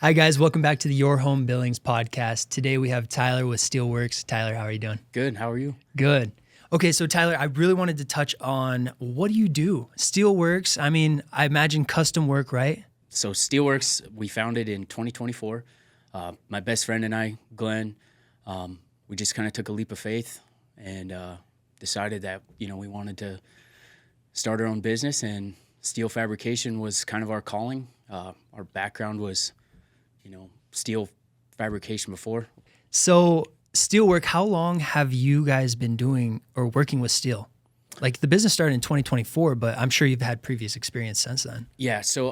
Hi, guys. Welcome back to the Your Home Billings Podcast. Today we have Tyler with Steel Worx. Tyler, how are you doing? Good. How are you? Good. Okay, so Tyler, I really wanted to touch on what do you do? Steel Worx, I mean, I imagine custom work, right? So Steel Worx, we founded in 2024. My best friend and I, Glyn, we just kind of took a leap of faith and decided that, we wanted to start our own business, and steel fabrication was kind of our calling. Our background was, steel fabrication before. So steel work, how long have you guys been doing or working with steel? Like the business started in 2024, but I'm sure you've had previous experience since then. Yeah, so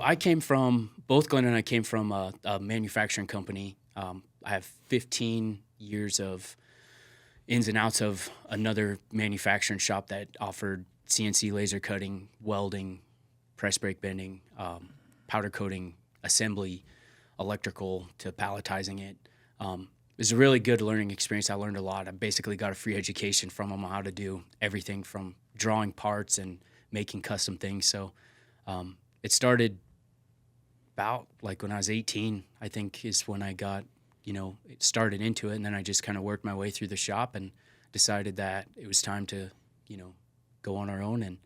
both Glyn and I came from a manufacturing company. I have 15 years of ins and outs of another manufacturing shop that offered CNC laser cutting, welding, press brake bending, powder coating, assembly, electrical to palletizing it. It was a really good learning experience. I learned a lot. I basically got a free education from them on how to do everything from drawing parts and making custom things. So it started about like when I was 18, I think is when I got, started into it. And then I just kind of worked my way through the shop and decided that it was time to, go on our own and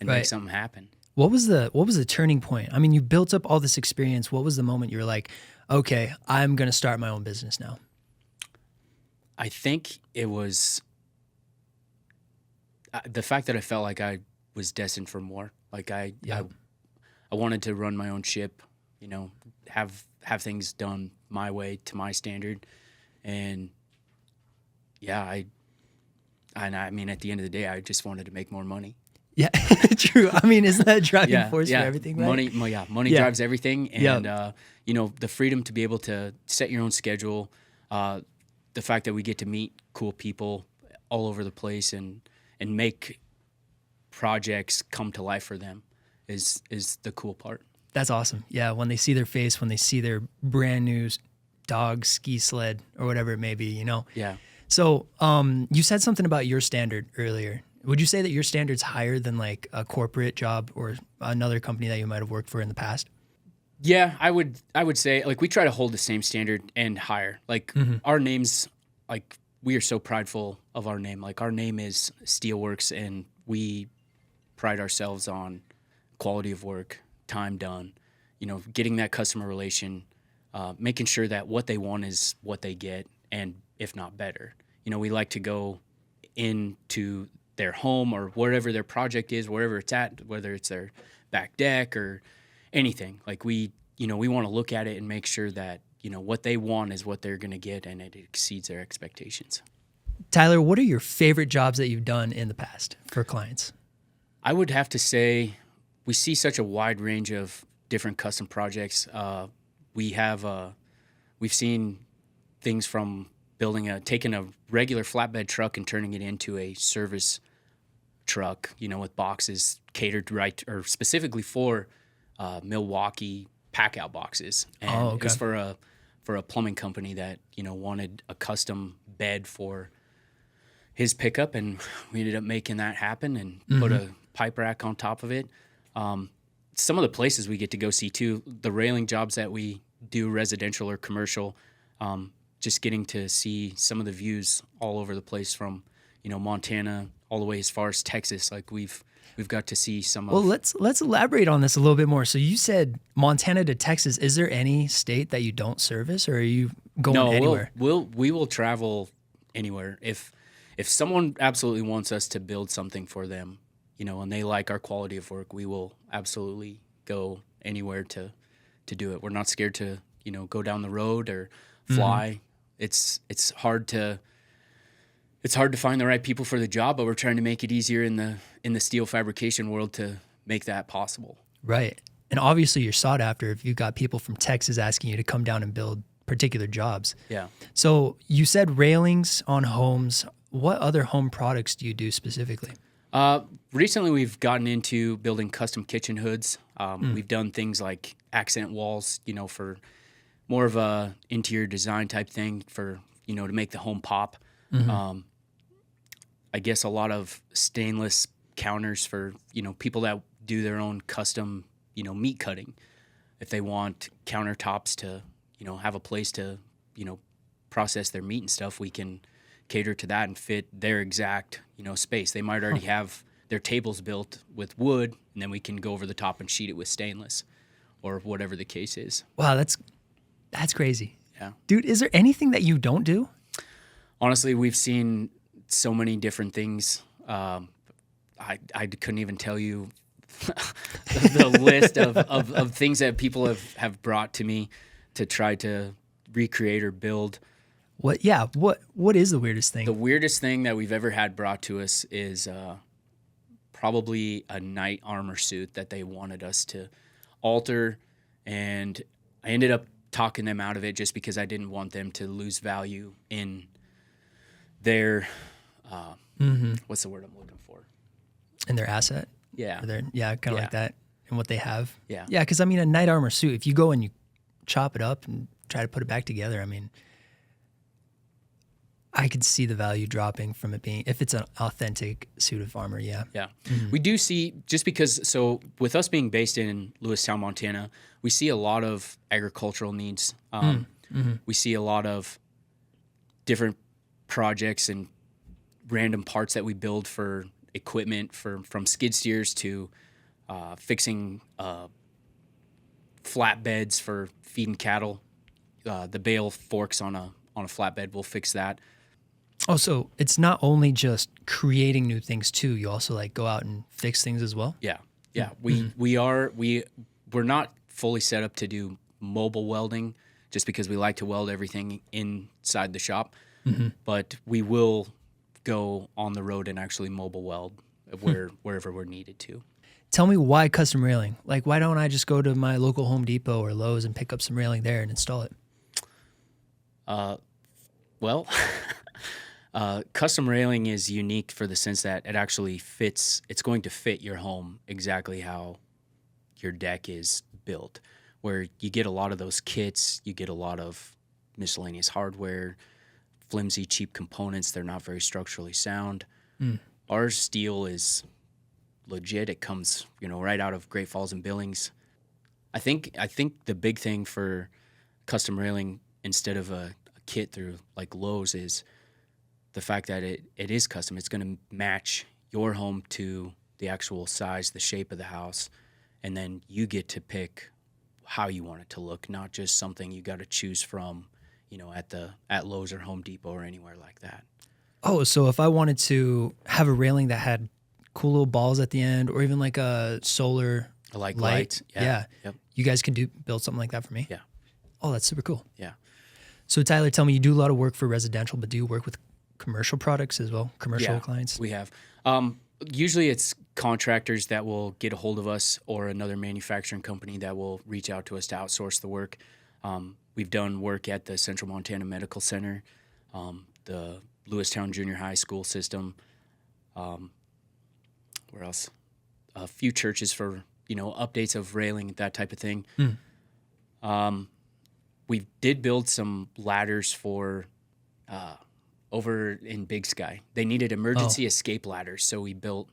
Right. make something happen. What was the turning point? I mean, you built up all this experience. What was the moment you were like, okay, I'm going to start my own business now? I think it was the fact that I felt like I was destined for more. Like I wanted to run my own ship, have things done my way to my standard. And I mean, at the end of the day, I just wanted to make more money. Yeah, true. I mean, isn't that a driving force for everything, right? Money drives everything. And, the freedom to be able to set your own schedule, the fact that we get to meet cool people all over the place and make projects come to life for them is the cool part. That's awesome. Yeah, when they see their face, when they see their brand new dog, ski sled, or whatever it may be, Yeah. So you said something about your standard earlier. Would you say that your standard's higher than like a corporate job or another company that you might have worked for in the past? Yeah, I would say like we try to hold the same standard and higher. Like our names, like we are so prideful of our name. Like our name is Steel Worx, and we pride ourselves on quality of work, time done, getting that customer relation, making sure that what they want is what they get, and if not better. We like to go into their home or wherever their project is, wherever it's at, whether it's their back deck or anything. Like we want to look at it and make sure that, what they want is what they're going to get and it exceeds their expectations. Tyler, what are your favorite jobs that you've done in the past for clients? I would have to say we see such a wide range of different custom projects. We've seen things from taking a regular flatbed truck and turning it into a service truck, with boxes catered right or specifically for Milwaukee pack out boxes. And it was for a plumbing company that, wanted a custom bed for his pickup, and we ended up making that happen and put a pipe rack on top of it. Some of the places we get to go see too, the railing jobs that we do, residential or commercial, just getting to see some of the views all over the place from, Montana all the way as far as Texas. Like we've got to see some Well, let's elaborate on this a little bit more. So you said Montana to Texas. Is there any state that you don't service, or are you going anywhere? We will travel anywhere. If someone absolutely wants us to build something for them, and they like our quality of work, we will absolutely go anywhere to do it. We're not scared to, go down the road or fly. It's hard to find the right people for the job, but we're trying to make it easier in the steel fabrication world to make that possible. Right. And obviously you're sought after if you've got people from Texas asking you to come down and build particular jobs. Yeah. So you said railings on homes. What other home products do you do specifically? Recently we've gotten into building custom kitchen hoods. We've done things like accent walls, for more of a interior design type thing for, to make the home pop. I guess a lot of stainless counters for, people that do their own custom, meat cutting. If they want countertops to, have a place to, process their meat and stuff, we can cater to that and fit their exact, space. They might already have their tables built with wood, and then we can go over the top and sheet it with stainless or whatever the case is. Wow, that's crazy. Yeah. Dude, is there anything that you don't do? Honestly, we've seen so many different things. I couldn't even tell you the list of things that people have brought to me to try to recreate or build. What is the weirdest thing? The weirdest thing that we've ever had brought to us is probably a knight armor suit that they wanted us to alter, and I ended up talking them out of it just because I didn't want them to lose value in their what's the word I'm looking for? In their asset? Yeah. Kind of like that, and what they have. Yeah. Yeah, because I mean, a knight armor suit, if you go and you chop it up and try to put it back together, I mean, I could see the value dropping from it being, if it's an authentic suit of armor, yeah. Yeah. We do see, just because, so with us being based in Lewistown, Montana, we see a lot of agricultural needs. We see a lot of different projects and random parts that we build for equipment, from skid steers to fixing flatbeds for feeding cattle. The bale forks on a flatbed, we'll fix that. Oh, so it's not only just creating new things too. You also like go out and fix things as well. Yeah. We're not fully set up to do mobile welding just because we like to weld everything inside the shop. But we will go on the road and actually mobile weld wherever we're needed to. Tell me why custom railing? Like, why don't I just go to my local Home Depot or Lowe's and pick up some railing there and install it? Well, custom railing is unique for the sense that it actually fits. It's going to fit your home exactly how your deck is built, where you get a lot of those kits, you get a lot of miscellaneous hardware, flimsy, cheap components. They're not very structurally sound. Our steel is legit. It comes, right out of Great Falls and Billings. I think the big thing for custom railing instead of a kit through like Lowe's is the fact that it is custom. It's going to match your home to the actual size, the shape of the house, and then you get to pick how you want it to look, not just something you got to choose from, at Lowe's or Home Depot or anywhere like that. Oh, so if I wanted to have a railing that had cool little balls at the end, or even like a solar light. Yeah. Yep. You guys can build something like that for me? Yeah. Oh, that's super cool. Yeah. So Tyler, tell me, you do a lot of work for residential, but do you work with commercial products as well? Commercial clients? We have. Usually it's contractors that will get a hold of us, or another manufacturing company that will reach out to us to outsource the work. We've done work at the Central Montana Medical Center, the Lewistown Junior High School system. Where else? A few churches for, updates of railing, that type of thing. We did build some ladders for over in Big Sky. They needed emergency escape ladders, so we built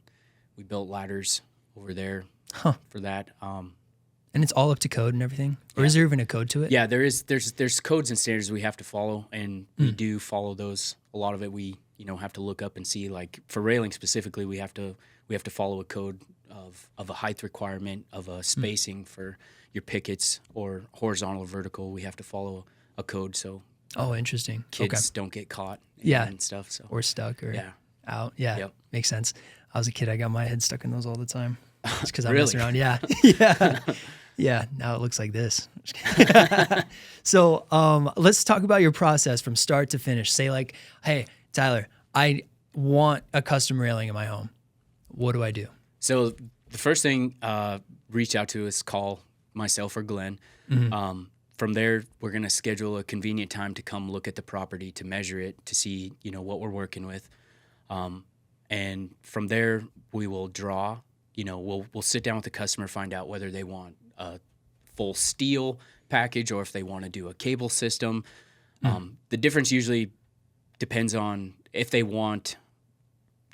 ladders over there for that. And it's all up to code and everything? Or is there even a code to it? Yeah, there's codes and standards we have to follow, and we do follow those. A lot of it we have to look up and see. Like for railing specifically, we have to follow a code of a height requirement, of a spacing for your pickets, or horizontal or vertical. We have to follow a code so interesting. kids don't get caught and stuff. So or stuck or out. Yeah, Yep. Makes sense. I was a kid. I got my head stuck in those all the time. Just because I Really? mess around. Yeah. Yeah. Now it looks like this. So let's talk about your process from start to finish. Say like, hey, Tyler, I want a custom railing in my home. What do I do? So the first thing, reach out to us, call myself or Glyn. From there, we're going to schedule a convenient time to come look at the property, to measure it, to see, what we're working with. And from there, we will draw, we'll sit down with the customer, find out whether they want a full steel package or if they want to do a cable system. The difference usually depends on if they want,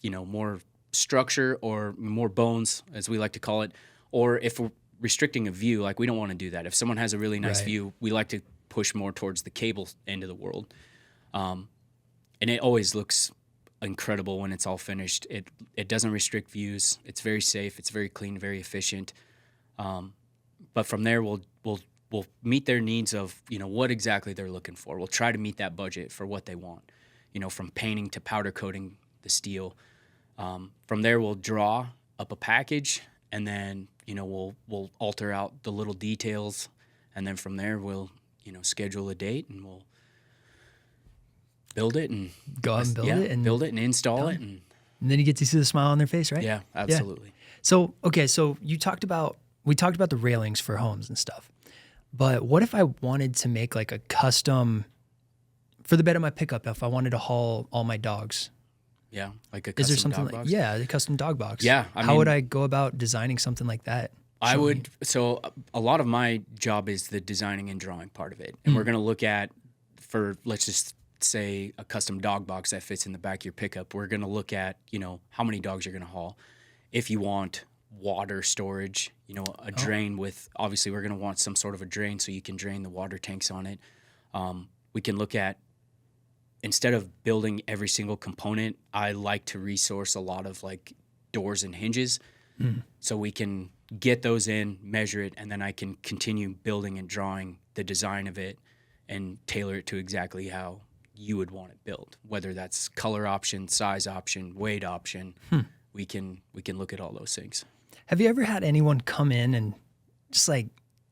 more structure or more bones, as we like to call it, or if we're restricting a view. Like, we don't want to do that. If someone has a really nice view, we like to push more towards the cable end of the world. And it always looks incredible when it's all finished. It doesn't restrict views. It's very safe. It's very clean, very efficient. But from there, we'll meet their needs of, what exactly they're looking for. We'll try to meet that budget for what they want, from painting to powder coating the steel. From there, we'll draw up a package, and then, we'll alter out the little details. And then from there, we'll, schedule a date, and we'll build it and go out and build it and install it. And then you get to see the smile on their face, right? Yeah, absolutely. Yeah. So, okay. So we talked about the railings for homes and stuff, but what if I wanted to make like a custom for the bed of my pickup, if I wanted to haul all my dogs? Yeah. Like a Is custom there something dog box? Yeah, a custom dog box. Yeah. How would I go about designing something like that? So a lot of my job is the designing and drawing part of it. And we're going to look at, let's just say a custom dog box that fits in the back of your pickup. We're going to look at, how many dogs you're going to haul. If you want water storage, a drain with, obviously we're going to want some sort of a drain so you can drain the water tanks on it. We can look at, instead of building every single component, I like to resource a lot of like doors and hinges. So we can get those in, measure it, and then I can continue building and drawing the design of it and tailor it to exactly how you would want it built, whether that's color option, size option, weight option. We can look at all those things. Have you ever had anyone come in and just like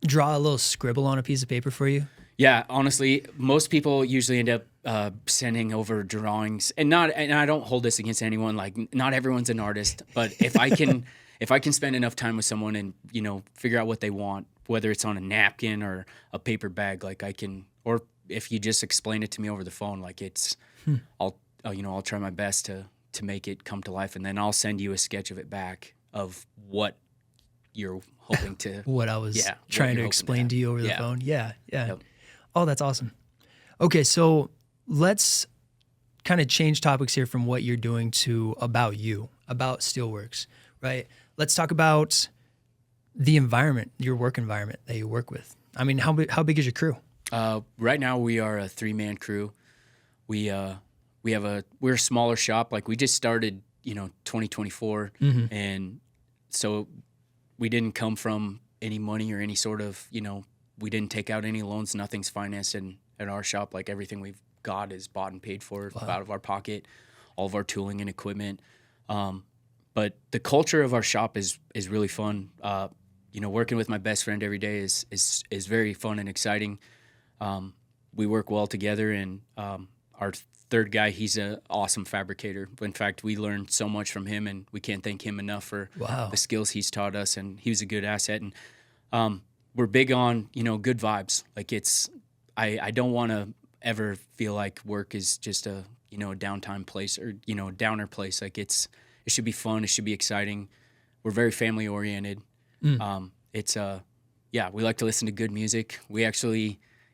draw a little scribble on a piece of paper for you? Yeah, honestly, most people usually end up sending over drawings, and I don't hold this against anyone. Like, not everyone's an artist, but if I can spend enough time with someone and figure out what they want, whether it's on a napkin or a paper bag, like I can, or if you just explain it to me over the phone, like I'll try my best to make it come to life, and then I'll send you a sketch of it back of what you're hoping to. What I was trying to explain to you over the phone. Yeah. Yep. Oh, that's awesome. Okay, so let's kind of change topics here from what you're doing to about Steel Worx, right? Let's talk about the environment, your work environment that you work with. I mean, how big is your crew? Right now we are a 3-man crew. We're a smaller shop. Like, we just started, 2024, and so we didn't come from any money or any sort of, we didn't take out any loans. Nothing's financed in our shop. Like, everything we've got is bought and paid for out of our pocket, all of our tooling and equipment. But the culture of our shop is really fun. Working with my best friend every day is very fun and exciting. We work well together, and our third guy, he's an awesome fabricator. In fact, we learned so much from him, and we can't thank him enough for the skills he's taught us, and he was a good asset. And we're big on, good vibes. Like, I don't want to ever feel like work is just a downtime place or, a downer place. Like, it should be fun. It should be exciting. We're very family oriented. We like to listen to good music.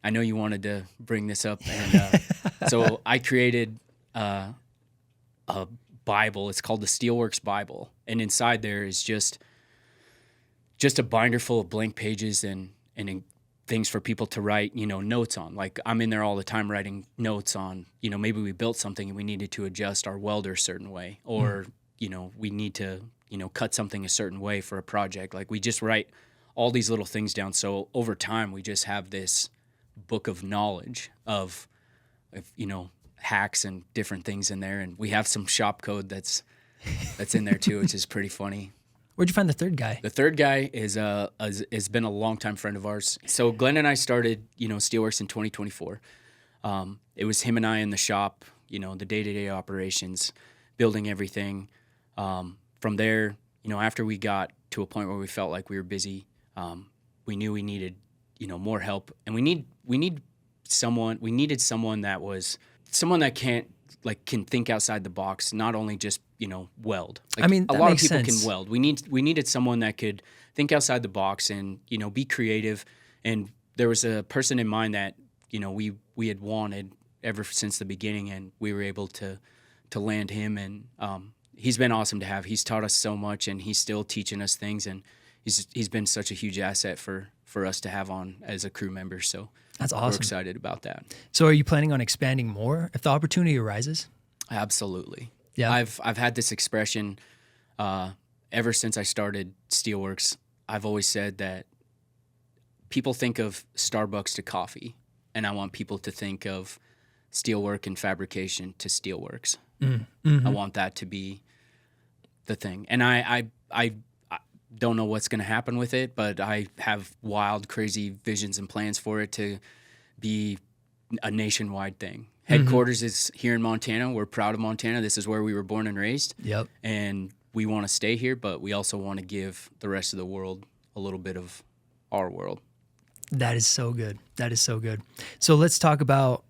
I know you wanted to bring this up, and so I created a Bible. It's called the Steel Worx Bible, and inside there is just a binder full of blank pages and things for people to write, notes on. Like, I'm in there all the time writing notes on, maybe we built something and we needed to adjust our welder a certain way, or we need to cut something a certain way for a project. Like, we just write all these little things down. So over time, we just have this book of knowledge of hacks and different things in there, and we have some shop code that's in there too, which is pretty funny. Where'd you find the third guy? The third guy has been a longtime friend of ours. So Glyn and I started Steel Worx in 2024. It was him and I in the shop, the day-to-day operations, building everything. From there, after we got to a point where we felt like we were busy, we knew we needed more help, and we needed someone that can think outside the box, not only just weld. Like, I mean, a lot of people sense. can weld. We needed someone that could think outside the box and be creative. And there was a person in mind that we had wanted ever since the beginning, and we were able to land him. And he's been awesome to have. He's taught us so much, and he's still teaching us things, and he's been such a huge asset for for us to have on as a crew member. So That's we're awesome. excited about that. So are you planning on expanding more if the opportunity arises? Absolutely. Yeah. I've had this expression ever since I started Steel Worx. I've always said that people think of Starbucks to coffee, and I want people to think of steelwork and fabrication to Steel Worx. Mm-hmm. I want that to be the thing. And I don't know what's going to happen with it, but I have wild, crazy visions and plans for it to be a nationwide thing. Headquarters is here in Montana. We're proud of Montana. This is where we were born and raised. Yep. And we want to stay here, but we also want to give the rest of the world a little bit of our world. That is so good. That is so good. So let's talk about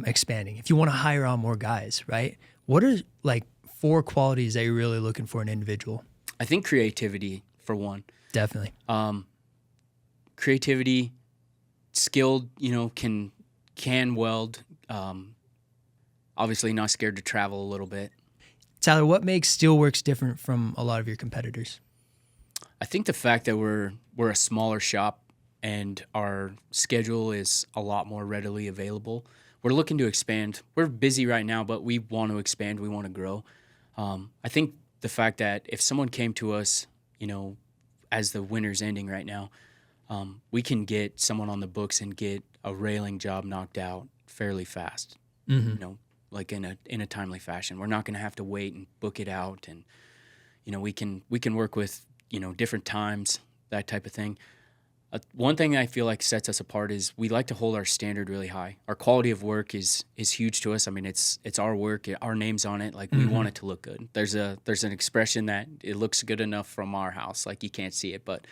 expanding. If you want to hire on more guys, right? What are like 4 qualities that you're really looking for in an individual? I think creativity, for one. Definitely. Creativity, skilled, can weld. Obviously not scared to travel a little bit. Tyler, what makes Steel Worx different from a lot of your competitors? I think the fact that we're a smaller shop and our schedule is a lot more readily available. We're looking to expand. We're busy right now, but we want to expand. We want to grow. I think the fact that if someone came to us, as the winter's ending right now, we can get someone on the books and get a railing job knocked out fairly fast. Mm-hmm. Like in a timely fashion. We're not going to have to wait and book it out, and we can work with different times, that type of thing. One thing I feel like sets us apart is we like to hold our standard really high. Our quality of work is huge to us. I mean, it's our work, our name's on it. Like we want it to look good. There's an expression that it looks good enough from our house. Like you can't see it, but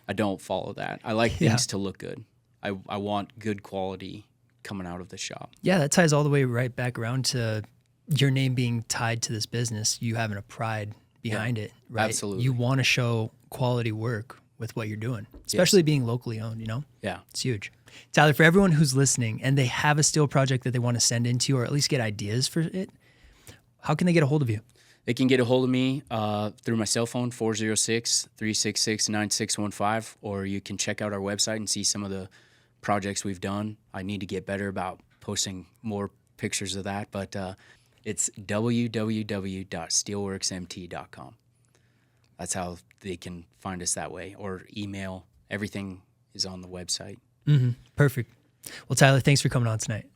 I don't follow that. I like things to look good. I want good quality coming out of the shop. Yeah, that ties all the way right back around to your name being tied to this business. You having a pride behind it, right? Absolutely. You want to show quality work with what you're doing, especially being locally owned, Yeah. It's huge. Tyler, for everyone who's listening and they have a steel project that they want to send into or at least get ideas for it, how can they get a hold of you? They can get a hold of me through my cell phone, 406-366-9615, or you can check out our website and see some of the projects we've done. I need to get better about posting more pictures of that, but it's www.steelworxmt.com. That's how they can find us that way, or email. Everything is on the website. Mm-hmm. Perfect. Well, Tyler, thanks for coming on tonight.